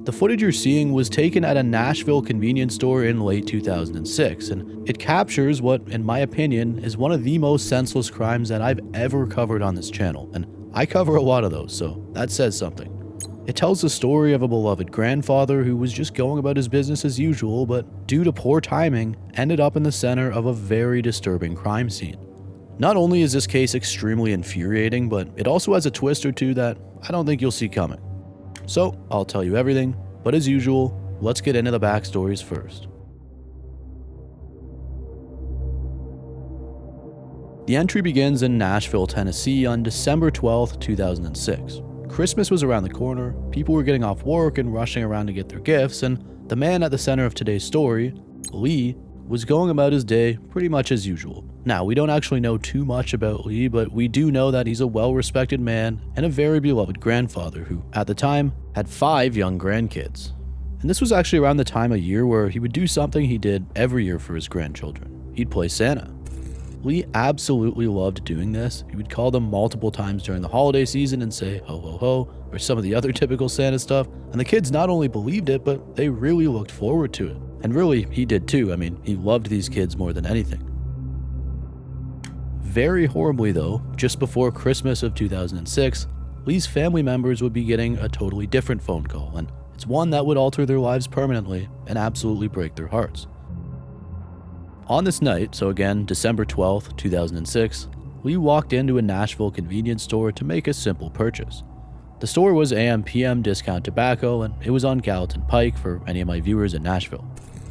The footage you're seeing was taken at a Nashville convenience store in late 2006, and it captures what, in my opinion, is one of the most senseless crimes that I've ever covered on this channel, and I cover a lot of those, so that says something. It tells the story of a beloved grandfather who was just going about his business as usual, but due to poor timing, ended up in the center of a very disturbing crime scene. Not only is this case extremely infuriating, but it also has a twist or two that I don't think you'll see coming. So, I'll tell you everything, but as usual, let's get into the backstories first. The entry begins in Nashville, Tennessee on December 12th, 2006. Christmas was around the corner, people were getting off work and rushing around to get their gifts, and the man at the center of today's story, Lee, was going about his day pretty much as usual. Now, we don't actually know too much about Lee, but we do know that he's a well-respected man and a very beloved grandfather who, at the time, had 5 young grandkids. And this was actually around the time of year where he would do something he did every year for his grandchildren. He'd play Santa. Lee absolutely loved doing this. He would call them multiple times during the holiday season and say ho ho ho, or some of the other typical Santa stuff, and the kids not only believed it, but they really looked forward to it. And really, he did too. I mean, he loved these kids more than anything. Very horribly though, just before Christmas of 2006, Lee's family members would be getting a totally different phone call, and it's one that would alter their lives permanently and absolutely break their hearts. On this night, so again, December 12th, 2006, Lee walked into a Nashville convenience store to make a simple purchase. The store was AM/PM discount tobacco, and it was on Gallatin Pike for any of my viewers in Nashville.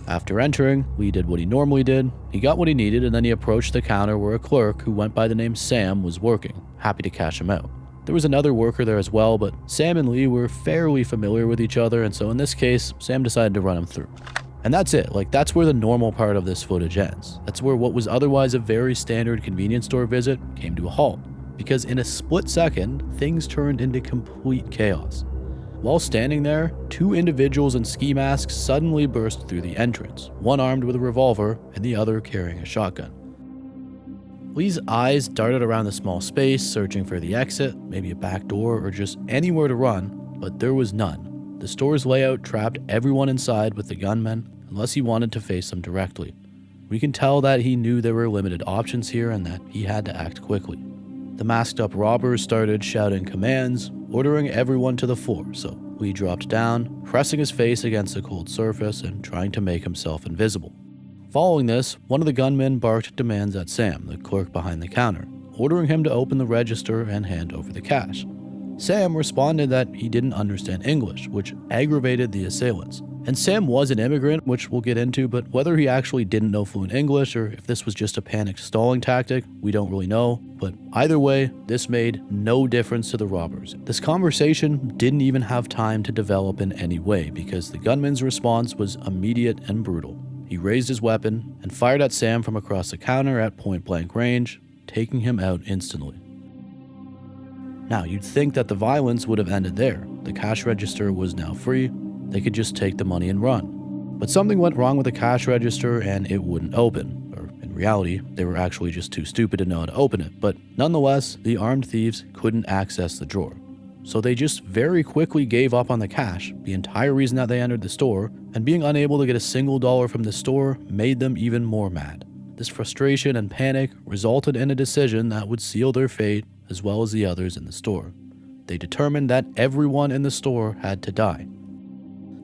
After entering, Lee did what he normally did. He got what he needed, and then he approached the counter where a clerk who went by the name Sam was working, happy to cash him out. There was another worker there as well, but Sam and Lee were fairly familiar with each other, and so in this case, Sam decided to run him through. And that's it. That's where the normal part of this footage ends. That's where what was otherwise a very standard convenience store visit came to a halt, because in a split second, things turned into complete chaos. While standing there, 2 individuals in ski masks suddenly burst through the entrance, one armed with a revolver and the other carrying a shotgun. Lee's eyes darted around the small space, searching for the exit, maybe a back door, or just anywhere to run, but there was none. The store's layout trapped everyone inside with the gunmen, unless he wanted to face them directly. We can tell that he knew there were limited options here and that he had to act quickly. The masked up robbers started shouting commands, ordering everyone to the floor, so Lee dropped down, pressing his face against the cold surface and trying to make himself invisible. Following this, one of the gunmen barked demands at Sam, the clerk behind the counter, ordering him to open the register and hand over the cash. Sam responded that he didn't understand English, which aggravated the assailants. And Sam was an immigrant, which we'll get into, but whether he actually didn't know fluent English or if this was just a panicked stalling tactic, we don't really know. But either way, this made no difference to the robbers. This conversation didn't even have time to develop in any way because the gunman's response was immediate and brutal. He raised his weapon and fired at Sam from across the counter at point-blank range, taking him out instantly. Now, you'd think that the violence would have ended there. The cash register was now free. They could just take the money and run. But something went wrong with the cash register and it wouldn't open. Or in reality, they were actually just too stupid to know how to open it. But nonetheless, the armed thieves couldn't access the drawer. So they just very quickly gave up on the cash, the entire reason that they entered the store, and being unable to get a single dollar from the store made them even more mad. This frustration and panic resulted in a decision that would seal their fate as well as the others in the store. They determined that everyone in the store had to die.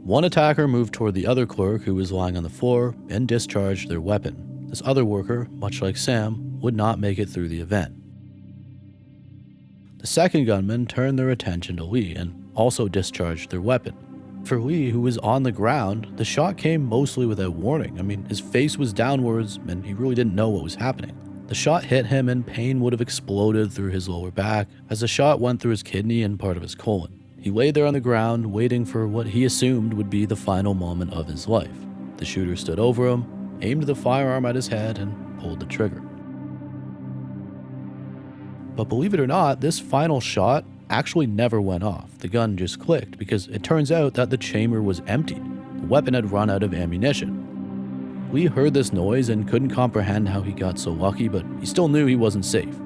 One attacker moved toward the other clerk who was lying on the floor and discharged their weapon. This other worker, much like Sam, would not make it through the event. The second gunman turned their attention to Lee and also discharged their weapon. For Lee, who was on the ground, the shot came mostly without warning. I mean, his face was downwards and he really didn't know what was happening. The shot hit him and pain would have exploded through his lower back as the shot went through his kidney and part of his colon. He lay there on the ground waiting for what he assumed would be the final moment of his life. The shooter stood over him, aimed the firearm at his head, and pulled the trigger. But believe it or not, this final shot actually never went off. The gun just clicked because it turns out that the chamber was empty. The weapon had run out of ammunition. Lee heard this noise and couldn't comprehend how he got so lucky, but he still knew he wasn't safe.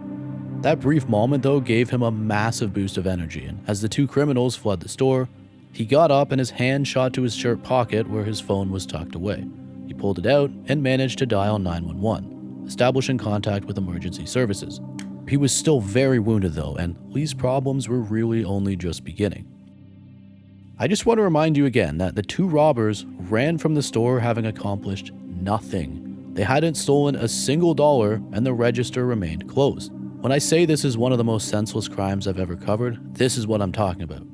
That brief moment, though, gave him a massive boost of energy, and as the 2 criminals fled the store, He got up and his hand shot to his shirt pocket where his phone was tucked away. He pulled it out and managed to dial 911, establishing contact with emergency services. He was still very wounded though, and Lee's problems were really only just beginning. I just want to remind you again that the two robbers ran from the store having accomplished nothing. They hadn't stolen a single dollar and the register remained closed. When I say this is one of the most senseless crimes I've ever covered, this is what I'm talking about.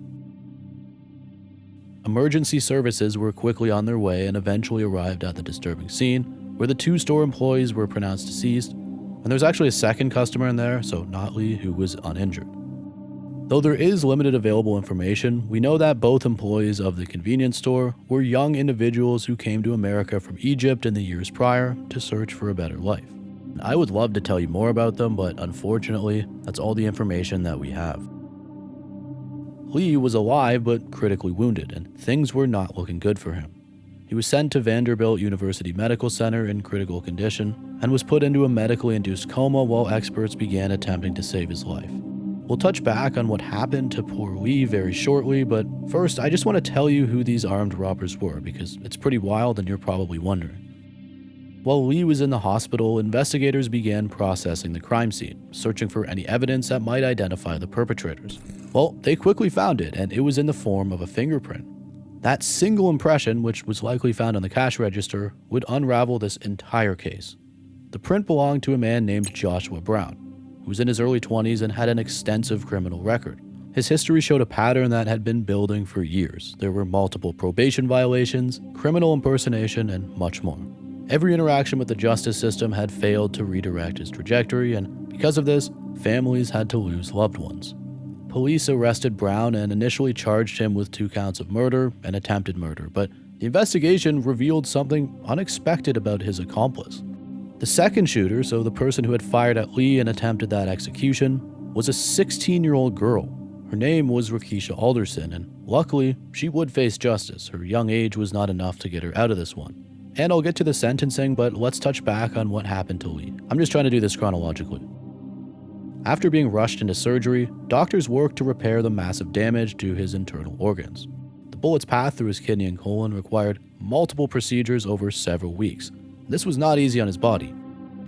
Emergency services were quickly on their way and eventually arrived at the disturbing scene, where the two store employees were pronounced deceased, and there's actually a second customer in there, so not Lee, who was uninjured. Though there is limited available information, we know that both employees of the convenience store were young individuals who came to America from Egypt in the years prior to search for a better life. I would love to tell you more about them, but unfortunately, that's all the information that we have. Lee was alive but critically wounded, and things were not looking good for him. He was sent to Vanderbilt University Medical Center in critical condition and was put into a medically induced coma while experts began attempting to save his life. We'll touch back on what happened to poor Lee very shortly, but first I just want to tell you who these armed robbers were because it's pretty wild and you're probably wondering. While Lee was in the hospital, investigators began processing the crime scene, searching for any evidence that might identify the perpetrators. Well, they quickly found it, and it was in the form of a fingerprint. That single impression, which was likely found on the cash register, would unravel this entire case. The print belonged to a man named Joshua Brown, who was in his early 20s and had an extensive criminal record. His history showed a pattern that had been building for years. There were multiple probation violations, criminal impersonation, and much more. Every interaction with the justice system had failed to redirect his trajectory, and because of this, families had to lose loved ones. Police arrested Brown and initially charged him with 2 counts of murder and attempted murder, but the investigation revealed something unexpected about his accomplice. The second shooter, so the person who had fired at Lee and attempted that execution, was a 16-year-old girl. Her name was Rakisha Alderson, and luckily, she would face justice. Her young age was not enough to get her out of this one. And I'll get to the sentencing, but let's touch back on what happened to Lee. I'm just trying to do this chronologically. After being rushed into surgery, doctors worked to repair the massive damage to his internal organs. The bullet's path through his kidney and colon required multiple procedures over several weeks. This was not easy on his body.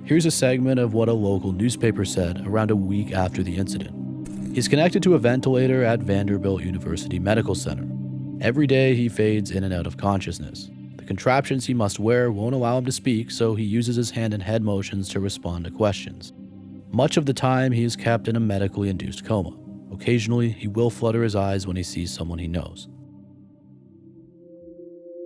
Here's a segment of what a local newspaper said around a week after the incident. He's connected to a ventilator at Vanderbilt University Medical Center. Every day he fades in and out of consciousness. The contraptions he must wear won't allow him to speak, so he uses his hand and head motions to respond to questions. Much of the time, he is kept in a medically induced coma. Occasionally, he will flutter his eyes when he sees someone he knows.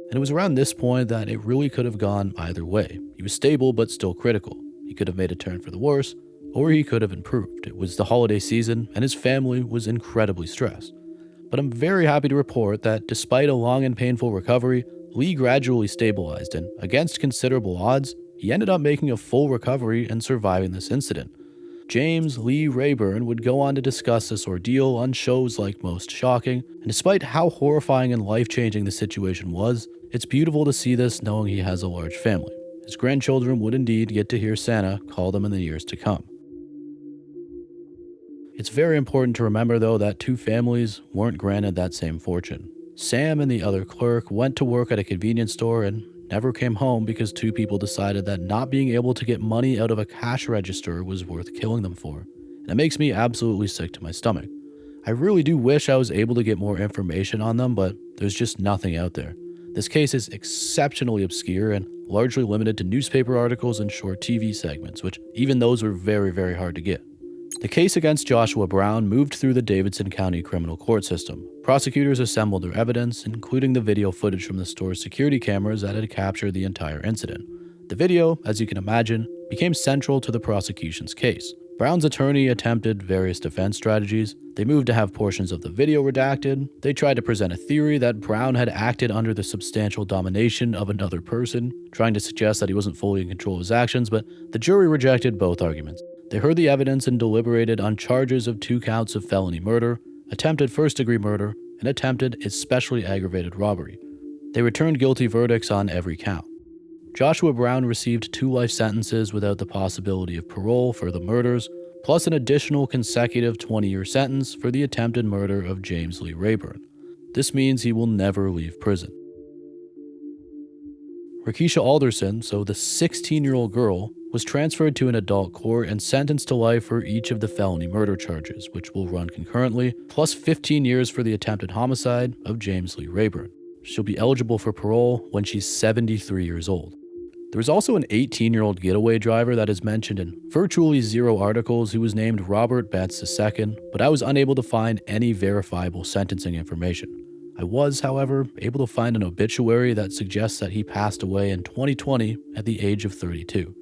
And it was around this point that it really could have gone either way. He was stable but still critical. He could have made a turn for the worse, or he could have improved. It was the holiday season, and his family was incredibly stressed. But I'm very happy to report that despite a long and painful recovery, Lee gradually stabilized, and against considerable odds, he ended up making a full recovery and surviving this incident. James Lee Rayburn would go on to discuss this ordeal on shows like Most Shocking, and despite how horrifying and life-changing the situation was, it's beautiful to see this knowing he has a large family. His grandchildren would indeed get to hear Santa call them in the years to come. It's very important to remember though that 2 families weren't granted that same fortune. Sam and the other clerk went to work at a convenience store and never came home because 2 people decided that not being able to get money out of a cash register was worth killing them for. And it makes me absolutely sick to my stomach. I really do wish I was able to get more information on them, but there's just nothing out there. This case is exceptionally obscure and largely limited to newspaper articles and short TV segments, which even those were very, very hard to get. The case against Joshua Brown moved through the Davidson County criminal court system. Prosecutors assembled their evidence, including the video footage from the store's security cameras that had captured the entire incident. The video, as you can imagine, became central to the prosecution's case. Brown's attorney attempted various defense strategies. They moved to have portions of the video redacted. They tried to present a theory that Brown had acted under the substantial domination of another person, trying to suggest that he wasn't fully in control of his actions, but the jury rejected both arguments. They heard the evidence and deliberated on charges of 2 counts of felony murder, attempted first-degree murder, and attempted especially aggravated robbery. They returned guilty verdicts on every count. Joshua Brown received 2 life sentences without the possibility of parole for the murders, plus an additional consecutive 20-year sentence for the attempted murder of James Lee Rayburn. This means he will never leave prison. Rakisha Alderson, so the 16-year-old girl, was transferred to an adult court and sentenced to life for each of the felony murder charges, which will run concurrently, plus 15 years for the attempted homicide of James Lee Rayburn. She'll be eligible for parole when she's 73 years old. There was also an 18-year-old getaway driver that is mentioned in virtually zero articles who was named Robert Betts II, but I was unable to find any verifiable sentencing information. I was, however, able to find an obituary that suggests that he passed away in 2020 at the age of 32.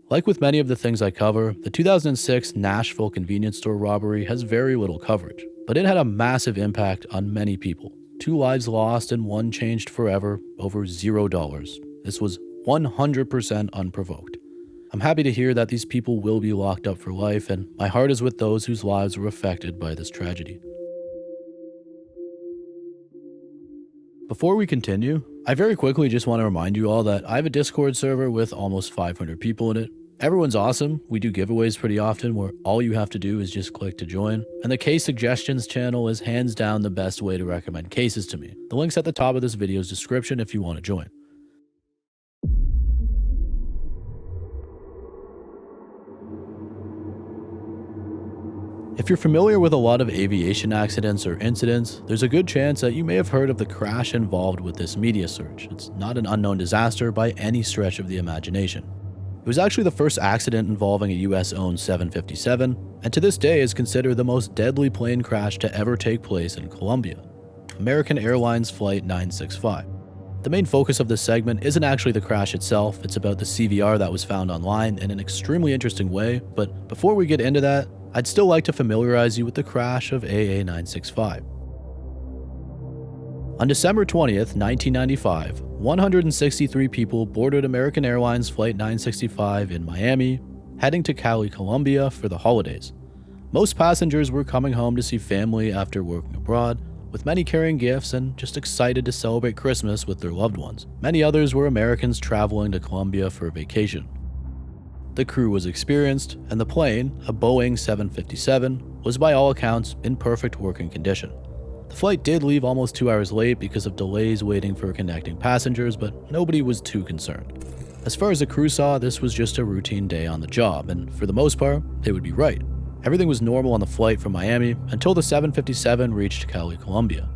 Like with many of the things I cover, the 2006 Nashville convenience store robbery has very little coverage, but it had a massive impact on many people. 2 lives lost and 1 changed forever over $0. This was 100% unprovoked. I'm happy to hear that these people will be locked up for life, and my heart is with those whose lives were affected by this tragedy. Before we continue, I very quickly just want to remind you all that I have a Discord server with almost 500 people in it. Everyone's awesome. We do giveaways pretty often where all you have to do is just click to join. And the case suggestions channel is hands down the best way to recommend cases to me. The link's at the top of this video's description if you want to join. If you're familiar with a lot of aviation accidents or incidents, there's a good chance that you may have heard of the crash involved with this media search. It's not an unknown disaster by any stretch of the imagination. It was actually the first accident involving a US-owned 757, and to this day is considered the most deadly plane crash to ever take place in Colombia. American Airlines Flight 965. The main focus of this segment isn't actually the crash itself, it's about the CVR that was found online in an extremely interesting way, but before we get into that, I'd still like to familiarize you with the crash of AA965. On December 20th, 1995, 163 people boarded American Airlines Flight 965 in Miami, heading to Cali, Colombia for the holidays. Most passengers were coming home to see family after working abroad, with many carrying gifts and just excited to celebrate Christmas with their loved ones. Many others were Americans traveling to Colombia for a vacation. The crew was experienced, and the plane, a Boeing 757, was by all accounts in perfect working condition. The flight did leave almost 2 hours late because of delays waiting for connecting passengers, but nobody was too concerned. As far as the crew saw, this was just a routine day on the job, and for the most part, they would be right. Everything was normal on the flight from Miami until the 757 reached Cali, Colombia.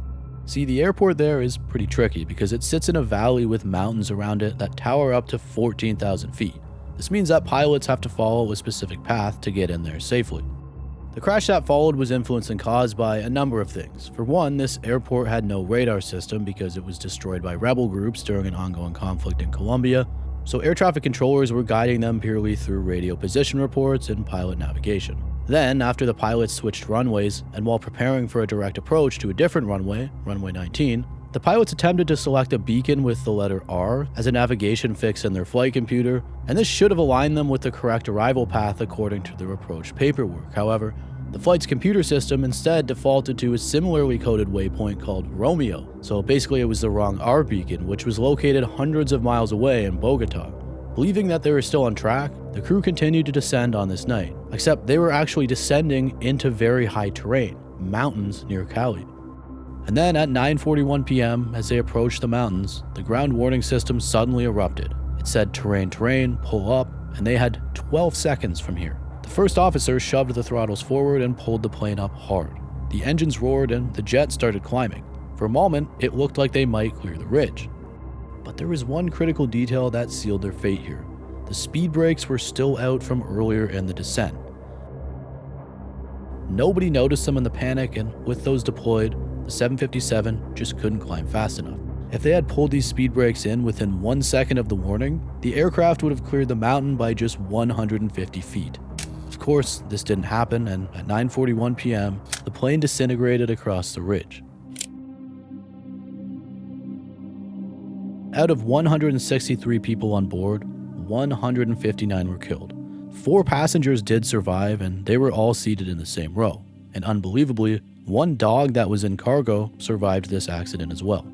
See, the airport there is pretty tricky because it sits in a valley with mountains around it that tower up to 14,000 feet. This means that pilots have to follow a specific path to get in there safely. The crash that followed was influenced and caused by a number of things. For one, this airport had no radar system because it was destroyed by rebel groups during an ongoing conflict in Colombia, so air traffic controllers were guiding them purely through radio position reports and pilot navigation. Then, after the pilots switched runways, and while preparing for a direct approach to a different runway, runway 19, the pilots attempted to select a beacon with the letter R as a navigation fix in their flight computer, and this should have aligned them with the correct arrival path according to their approach paperwork. However, the flight's computer system instead defaulted to a similarly coded waypoint called Romeo, so basically it was the wrong R beacon, which was located hundreds of miles away in Bogota. Believing that they were still on track, the crew continued to descend on this night, except they were actually descending into very high terrain, mountains near Cali. And then at 9:41 p.m., as they approached the mountains, the ground warning system suddenly erupted. It said terrain, pull up, and they had 12 seconds from here. The first officer shoved the throttles forward and pulled the plane up hard. The engines roared and the jet started climbing. For a moment, it looked like they might clear the ridge. But there was one critical detail that sealed their fate here. The speed brakes were still out from earlier in the descent. Nobody noticed them in the panic, and with those deployed, the 757 just couldn't climb fast enough. If they had pulled these speed brakes in within 1 second of the warning, the aircraft would have cleared the mountain by just 150 feet. Of course, this didn't happen, and at 9:41 p.m., the plane disintegrated across the ridge. Out of 163 people on board, 159 were killed. 4 passengers did survive, and they were all seated in the same row. And unbelievably, one dog that was in cargo survived this accident as well.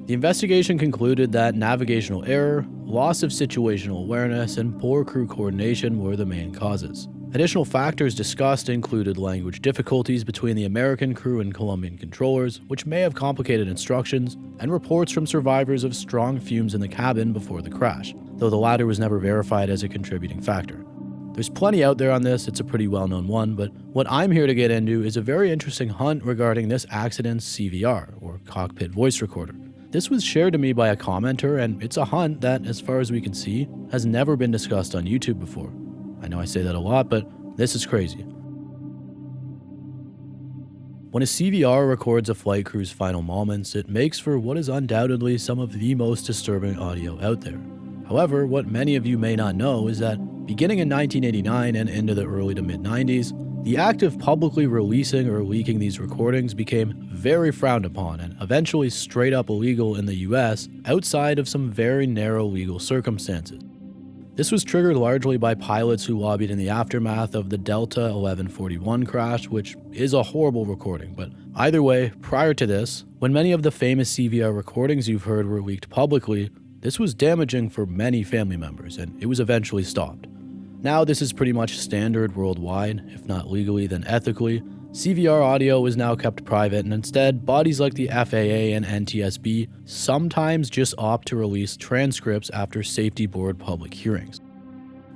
The investigation concluded that navigational error, loss of situational awareness, and poor crew coordination were the main causes. Additional factors discussed included language difficulties between the American crew and Colombian controllers, which may have complicated instructions, and reports from survivors of strong fumes in the cabin before the crash, though the latter was never verified as a contributing factor. There's plenty out there on this, it's a pretty well-known one, but what I'm here to get into is a very interesting hunt regarding this accident's CVR, or cockpit voice recorder. This was shared to me by a commenter, and it's a hunt that, as far as we can see, has never been discussed on YouTube before. I know I say that a lot, but this is crazy. When a CVR records a flight crew's final moments, it makes for what is undoubtedly some of the most disturbing audio out there. However, what many of you may not know is that beginning in 1989 and into the early to mid-90s, the act of publicly releasing or leaking these recordings became very frowned upon and eventually straight up illegal in the US outside of some very narrow legal circumstances. This was triggered largely by pilots who lobbied in the aftermath of the Delta 1141 crash, which is a horrible recording, but either way, prior to this, when many of the famous CVR recordings you've heard were leaked publicly, this was damaging for many family members, and it was eventually stopped. Now this is pretty much standard worldwide, if not legally then ethically. CVR audio is now kept private, and instead, bodies like the FAA and NTSB sometimes just opt to release transcripts after safety board public hearings.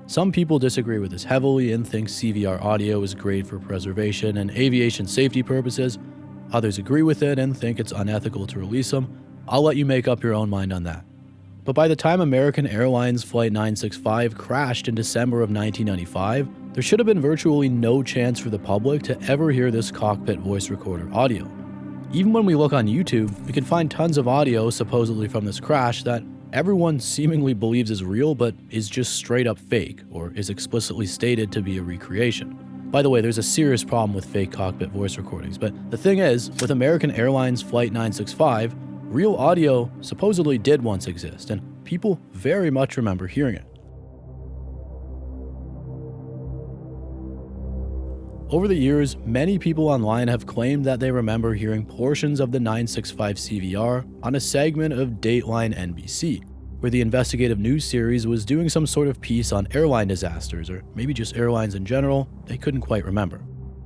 Some people disagree with this heavily and think CVR audio is great for preservation and aviation safety purposes. Others agree with it and think it's unethical to release them. I'll let you make up your own mind on that. But by the time American Airlines Flight 965 crashed in December of 1995, there should have been virtually no chance for the public to ever hear this cockpit voice recorder audio. Even when we look on YouTube, we can find tons of audio supposedly from this crash that everyone seemingly believes is real but is just straight up fake, or is explicitly stated to be a recreation. By the way, there's a serious problem with fake cockpit voice recordings, but the thing is, with American Airlines Flight 965, real audio supposedly did once exist, and people very much remember hearing it. Over the years, many people online have claimed that they remember hearing portions of the 965 CVR on a segment of Dateline NBC, where the investigative news series was doing some sort of piece on airline disasters, or maybe just airlines in general. They couldn't quite remember.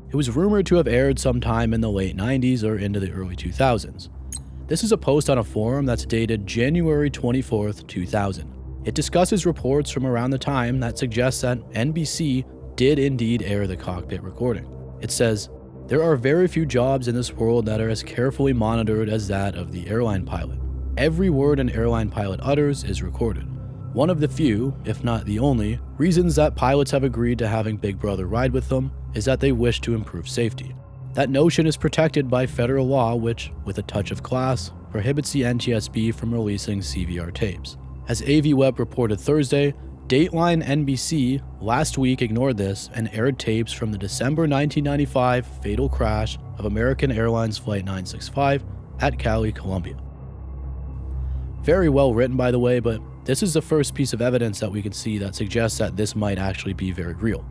It was rumored to have aired sometime in the late 90s or into the early 2000s. This is a post on a forum that's dated January 24th, 2000. It discusses reports from around the time that suggests that NBC did indeed air the cockpit recording. It says, "There are very few jobs in this world that are as carefully monitored as that of the airline pilot. Every word an airline pilot utters is recorded. One of the few, if not the only, reasons that pilots have agreed to having Big Brother ride with them is that they wish to improve safety. That notion is protected by federal law, which, with a touch of class, prohibits the NTSB from releasing CVR tapes. As AVWeb reported Thursday, Dateline NBC last week ignored this and aired tapes from the December 1995 fatal crash of American Airlines Flight 965 at Cali, Colombia." Very well written, by the way, but this is the first piece of evidence that we can see that suggests that this might actually be very real.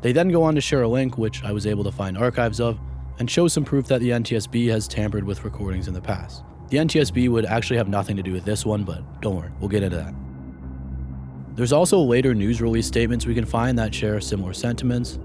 They then go on to share a link, which I was able to find archives of, and show some proof that the NTSB has tampered with recordings in the past. The NTSB would actually have nothing to do with this one, but don't worry, we'll get into that. There's also later news release statements we can find that share similar sentiments,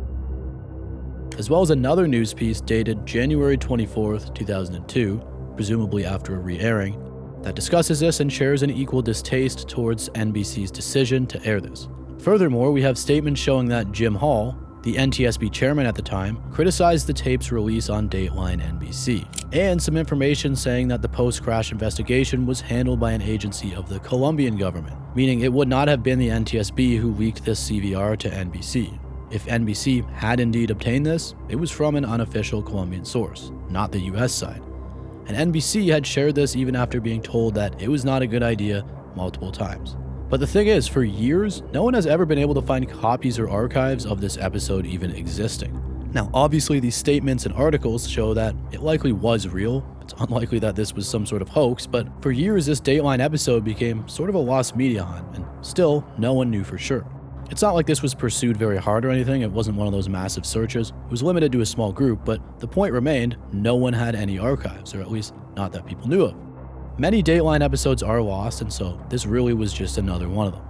as well as another news piece dated January 24th, 2002, presumably after a re-airing, that discusses this and shares an equal distaste towards NBC's decision to air this. Furthermore, we have statements showing that Jim Hall, the NTSB chairman at the time, criticized the tape's release on Dateline NBC, and some information saying that the post-crash investigation was handled by an agency of the Colombian government, meaning it would not have been the NTSB who leaked this CVR to NBC. If NBC had indeed obtained this, it was from an unofficial Colombian source, not the US side. And NBC had shared this even after being told that it was not a good idea multiple times. But the thing is, for years, no one has ever been able to find copies or archives of this episode even existing. Now, obviously, these statements and articles show that it likely was real. It's unlikely that this was some sort of hoax, but for years, this Dateline episode became sort of a lost media hunt, and still, no one knew for sure. It's not like this was pursued very hard or anything. It wasn't one of those massive searches. It was limited to a small group, but the point remained, no one had any archives, or at least not that people knew of. Many Dateline episodes are lost, and so this really was just another one of them.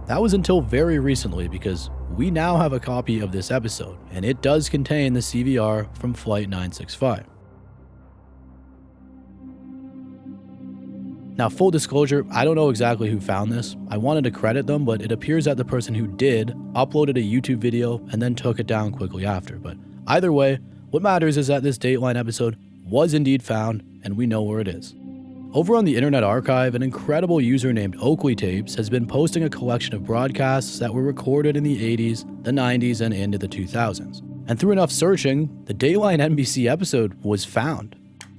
That was until very recently, because we now have a copy of this episode, and it does contain the CVR from Flight 965. Now, full disclosure, I don't know exactly who found this. I wanted to credit them, but it appears that the person who did uploaded a YouTube video and then took it down quickly after. But either way, what matters is that this Dateline episode was indeed found, and we know where it is. Over on the Internet Archive, an incredible user named Oakley Tapes has been posting a collection of broadcasts that were recorded in the 80s, the 90s, and into the 2000s. And through enough searching, the Dateline NBC episode was found.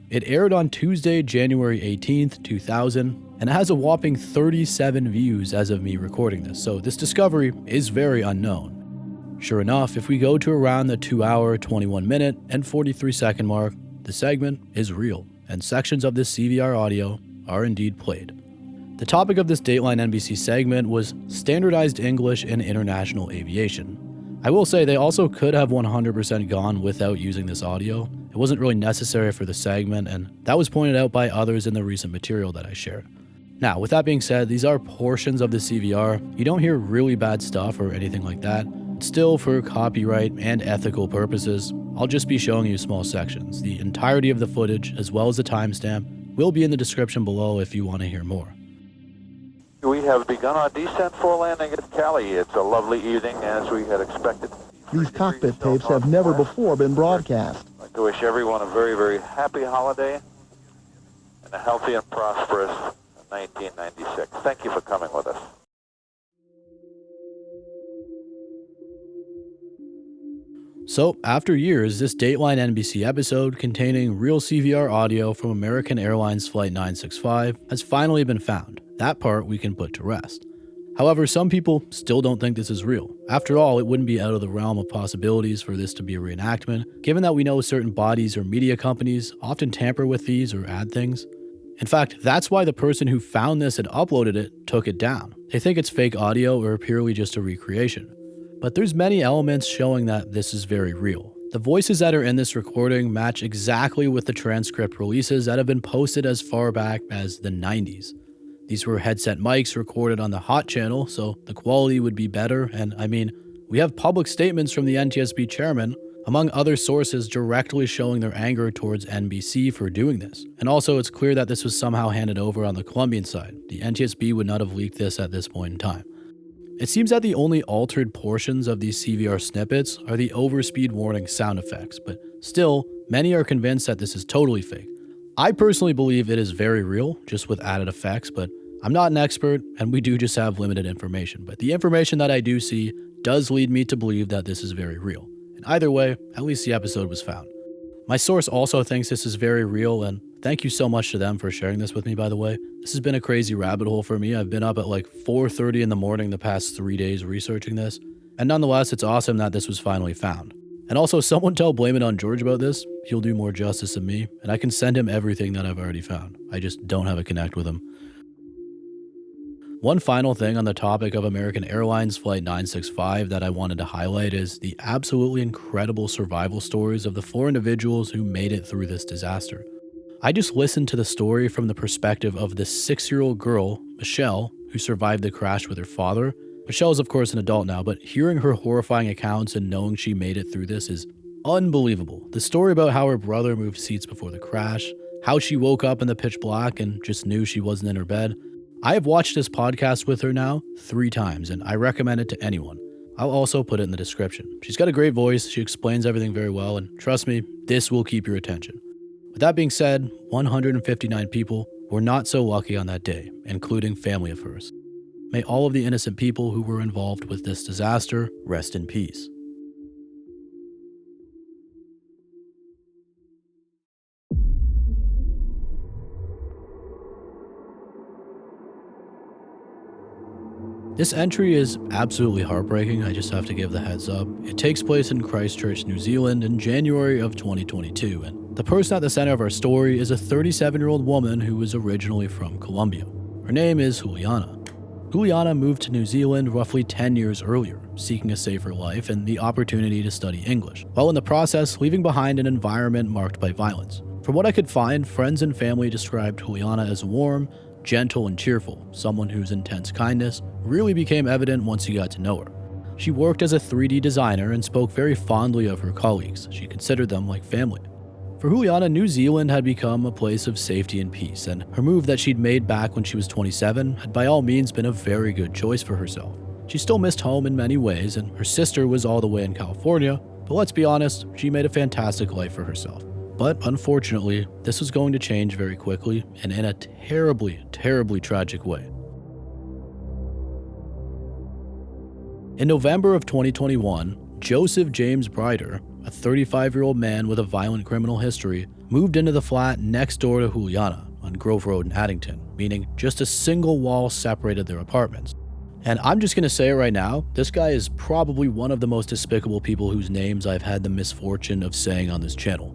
It aired on Tuesday, January 18th, 2000, and it has a whopping 37 views as of me recording this, so this discovery is very unknown. Sure enough, if we go to around the 2-hour, 21-minute, and 43-second mark, the segment is real, and sections of this CVR audio are indeed played. The topic of this Dateline NBC segment was standardized English in international aviation. I will say they also could have 100% gone without using this audio. It wasn't really necessary for the segment, and that was pointed out by others in the recent material that I shared. Now, with that being said, these are portions of the CVR. You don't hear really bad stuff or anything like that. Still, for copyright and ethical purposes, I'll just be showing you small sections. The entirety of the footage, as well as the timestamp, will be in the description below if you want to hear more. We have begun our descent for landing at Cali. It's a lovely evening, as we had expected. These cockpit tapes have never before been broadcast. I'd like to wish everyone a very, very happy holiday and a healthy and prosperous 1996. Thank you for coming with us. So, after years, this Dateline NBC episode containing real CVR audio from American Airlines Flight 965 has finally been found. That part we can put to rest. However, some people still don't think this is real. After all, it wouldn't be out of the realm of possibilities for this to be a reenactment, given that we know certain bodies or media companies often tamper with these or add things. In fact, that's why the person who found this and uploaded it took it down. They think it's fake audio or purely just a recreation. But there's many elements showing that this is very real. The voices that are in this recording match exactly with the transcript releases that have been posted as far back as the 90s. These were headset mics recorded on the Hot channel, so the quality would be better, and I mean, we have public statements from the NTSB chairman, among other sources directly showing their anger towards NBC for doing this. And also, it's clear that this was somehow handed over on the Colombian side. The NTSB would not have leaked this at this point in time. It seems that the only altered portions of these CVR snippets are the overspeed warning sound effects, but still, many are convinced that this is totally fake. I personally believe it is very real, just with added effects, but I'm not an expert, and we do just have limited information. But the information that I do see does lead me to believe that this is very real. And either way, at least the episode was found. My source also thinks this is very real, and thank you so much to them for sharing this with me, by the way. This has been a crazy rabbit hole for me. I've been up at like 4:30 in the morning the past 3 days researching this, and nonetheless, it's awesome that this was finally found. And also, someone tell Blame It on George about this. He'll do more justice than me, and I can send him everything that I've already found. I just don't have a connect with him. One final thing on the topic of American Airlines Flight 965 that I wanted to highlight is the absolutely incredible survival stories of the 4 individuals who made it through this disaster. I just listened to the story from the perspective of this 6-year-old girl, Michelle, who survived the crash with her father. Michelle is of course an adult now, but hearing her horrifying accounts and knowing she made it through this is unbelievable. The story about how her brother moved seats before the crash, how she woke up in the pitch black and just knew she wasn't in her bed. I have watched this podcast with her now 3 times, and I recommend it to anyone. I'll also put it in the description. She's got a great voice, she explains everything very well, and trust me, this will keep your attention. With that being said, 159 people were not so lucky on that day, including family of hers. May all of the innocent people who were involved with this disaster rest in peace. This entry is absolutely heartbreaking, I just have to give the heads up. It takes place in Christchurch, New Zealand in January of 2022, and the person at the center of our story is a 37-year-old woman who was originally from Colombia. Her name is Juliana. Juliana moved to New Zealand roughly 10 years earlier, seeking a safer life and the opportunity to study English, while in the process leaving behind an environment marked by violence. From what I could find, friends and family described Juliana as warm, gentle, and cheerful, someone whose intense kindness really became evident once you got to know her. She worked as a 3D designer and spoke very fondly of her colleagues. She considered them like family. For Juliana, New Zealand had become a place of safety and peace, and her move that she'd made back when she was 27 had by all means been a very good choice for herself. She still missed home in many ways, and her sister was all the way in California, but let's be honest, she made a fantastic life for herself. But unfortunately, this was going to change very quickly and in a terribly, terribly tragic way. In November of 2021, Joseph James Brighter, a 35-year-old man with a violent criminal history, moved into the flat next door to Juliana on Grove Road in Addington, meaning just a single wall separated their apartments. And I'm just going to say it right now, this guy is probably one of the most despicable people whose names I've had the misfortune of saying on this channel.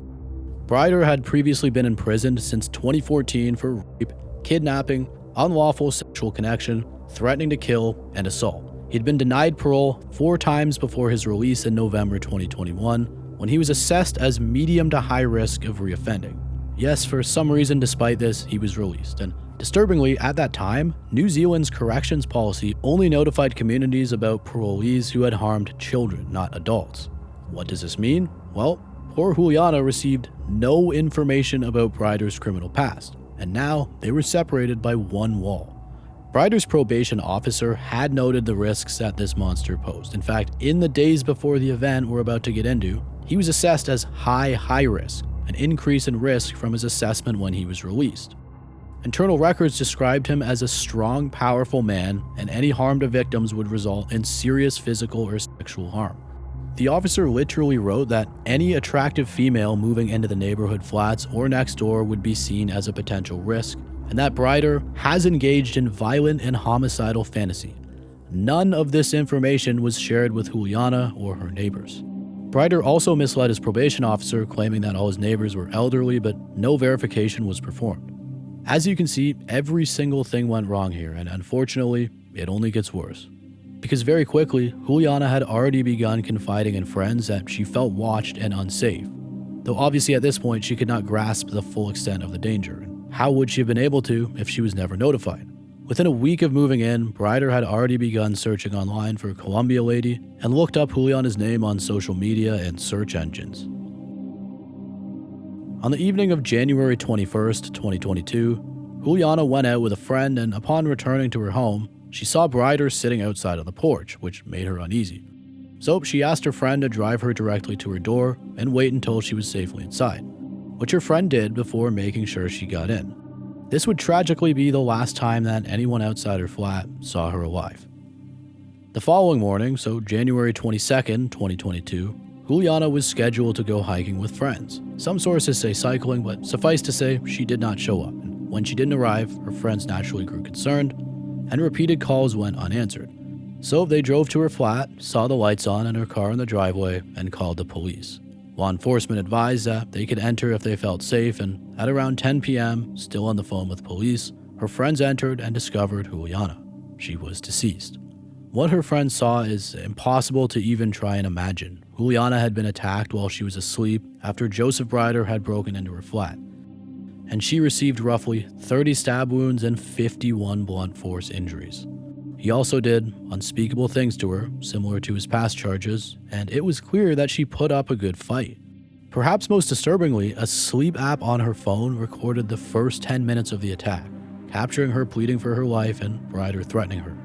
Brighter had previously been imprisoned since 2014 for rape, kidnapping, unlawful sexual connection, threatening to kill, and assault. He'd been denied parole 4 times before his release in November 2021, when he was assessed as medium to high risk of reoffending. Yes, for some reason despite this, he was released, and disturbingly, at that time, New Zealand's corrections policy only notified communities about parolees who had harmed children, not adults. What does this mean? Well, poor Juliana received no information about Brighter's criminal past, and now they were separated by one wall. Brighter's probation officer had noted the risks that this monster posed. In fact, in the days before the event we're about to get into, he was assessed as high risk, an increase in risk from his assessment when he was released. Internal records described him as a strong, powerful man, and any harm to victims would result in serious physical or sexual harm. The officer literally wrote that any attractive female moving into the neighborhood flats or next door would be seen as a potential risk, and that Brighter has engaged in violent and homicidal fantasy. None of this information was shared with Juliana or her neighbors. Brighter also misled his probation officer, claiming that all his neighbors were elderly, but no verification was performed. As you can see, every single thing went wrong here, and unfortunately, it only gets worse. Because very quickly, Juliana had already begun confiding in friends that she felt watched and unsafe. Though obviously at this point, she could not grasp the full extent of the danger. How would she have been able to if she was never notified? Within a week of moving in, Brighter had already begun searching online for Columbia Lady and looked up Juliana's name on social media and search engines. On the evening of January 21st, 2022, Juliana went out with a friend, and upon returning to her home, she saw Brighter sitting outside on the porch, which made her uneasy. So she asked her friend to drive her directly to her door and wait until she was safely inside, which her friend did before making sure she got in. This would tragically be the last time that anyone outside her flat saw her alive. The following morning, so January 22nd, 2022, Juliana was scheduled to go hiking with friends. Some sources say cycling, but suffice to say, she did not show up. And when she didn't arrive, her friends naturally grew concerned, and repeated calls went unanswered. So they drove to her flat, saw the lights on in her car in the driveway, and called the police. Law enforcement advised that they could enter if they felt safe, and at around 10 p.m., still on the phone with police, her friends entered and discovered Juliana. She was deceased. What her friends saw is impossible to even try and imagine. Juliana had been attacked while she was asleep after Joseph Brighter had broken into her flat, and she received roughly 30 stab wounds and 51 blunt force injuries. He also did unspeakable things to her, similar to his past charges, and it was clear that she put up a good fight. Perhaps most disturbingly, a sleep app on her phone recorded the first 10 minutes of the attack, capturing her pleading for her life and Brighter threatening her.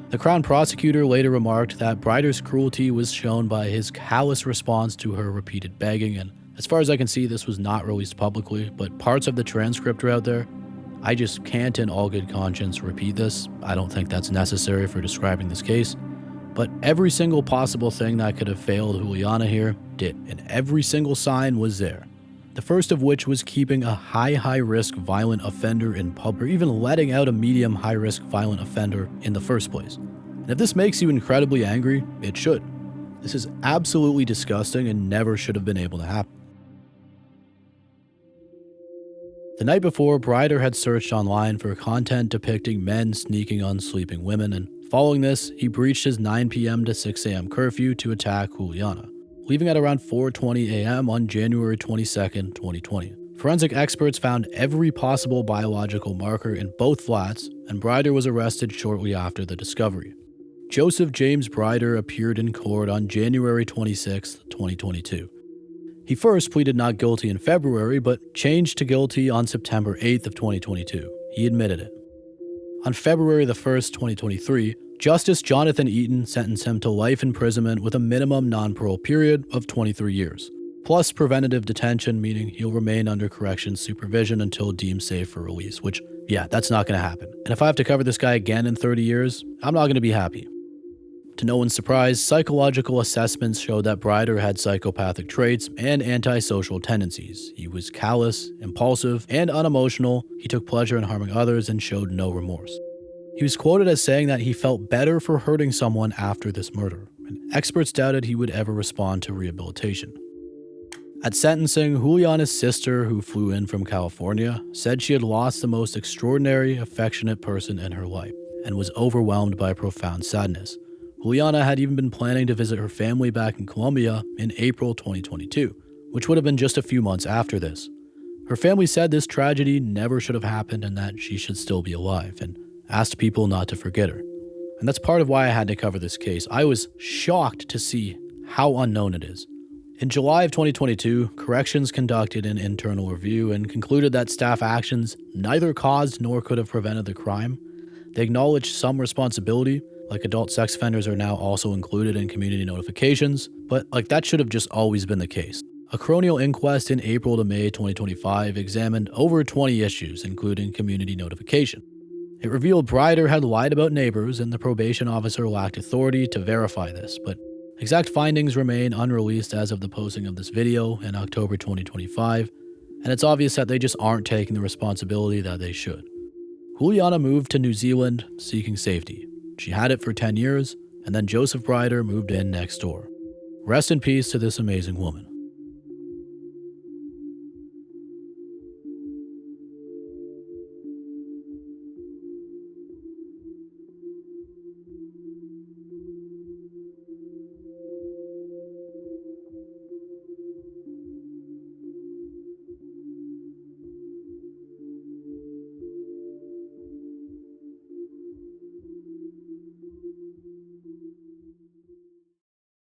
The Crown prosecutor later remarked that Brighter's cruelty was shown by his callous response to her repeated begging, and as far as I can see, this was not released publicly, but parts of the transcript are out there. I just can't in all good conscience repeat this. I don't think that's necessary for describing this case. But every single possible thing that could have failed Juliana here did, and every single sign was there. The first of which was keeping a high-risk violent offender in public, or even letting out a medium high-risk violent offender in the first place. And if this makes you incredibly angry, it should. This is absolutely disgusting and never should have been able to happen. The night before, Brighter had searched online for content depicting men sneaking on sleeping women, and following this, he breached his 9 p.m. to 6 a.m. curfew to attack Juliana, leaving at around 4:20 a.m. on January 22nd, 2020. Forensic experts found every possible biological marker in both flats, and Brighter was arrested shortly after the discovery. Joseph James Brider appeared in court on January 26, 2022. He first pleaded not guilty in February, but changed to guilty on September 8th of 2022. He admitted it. On February the 1st, 2023, Justice Jonathan Eaton sentenced him to life imprisonment with a minimum non-parole period of 23 years, plus preventative detention, meaning he'll remain under corrections supervision until deemed safe for release, which, yeah, that's not going to happen. And if I have to cover this guy again in 30 years, I'm not going to be happy. To no one's surprise, psychological assessments showed that Brider had psychopathic traits and antisocial tendencies. He was callous, impulsive, and unemotional. He took pleasure in harming others and showed no remorse. He was quoted as saying that he felt better for hurting someone after this murder, and experts doubted he would ever respond to rehabilitation. At sentencing, Juliana's sister, who flew in from California, said she had lost the most extraordinary, affectionate person in her life and was overwhelmed by profound sadness. Juliana had even been planning to visit her family back in Colombia in April 2022, which would have been just a few months after this. Her family said this tragedy never should have happened and that she should still be alive, and asked people not to forget her. And that's part of why I had to cover this case. I was shocked to see how unknown it is. In July of 2022, corrections conducted an internal review and concluded that staff actions neither caused nor could have prevented the crime. They acknowledged some responsibility, like adult sex offenders are now also included in community notifications, but that should have just always been the case. A coronial inquest in April to May 2025 examined over 20 issues, including community notification. It revealed Brider had lied about neighbors, and the probation officer lacked authority to verify this, but exact findings remain unreleased as of the posting of this video in October 2025, and it's obvious that they just aren't taking the responsibility that they should. Juliana moved to New Zealand seeking safety. She had it for 10 years, and then Joseph Brider moved in next door. Rest in peace to this amazing woman.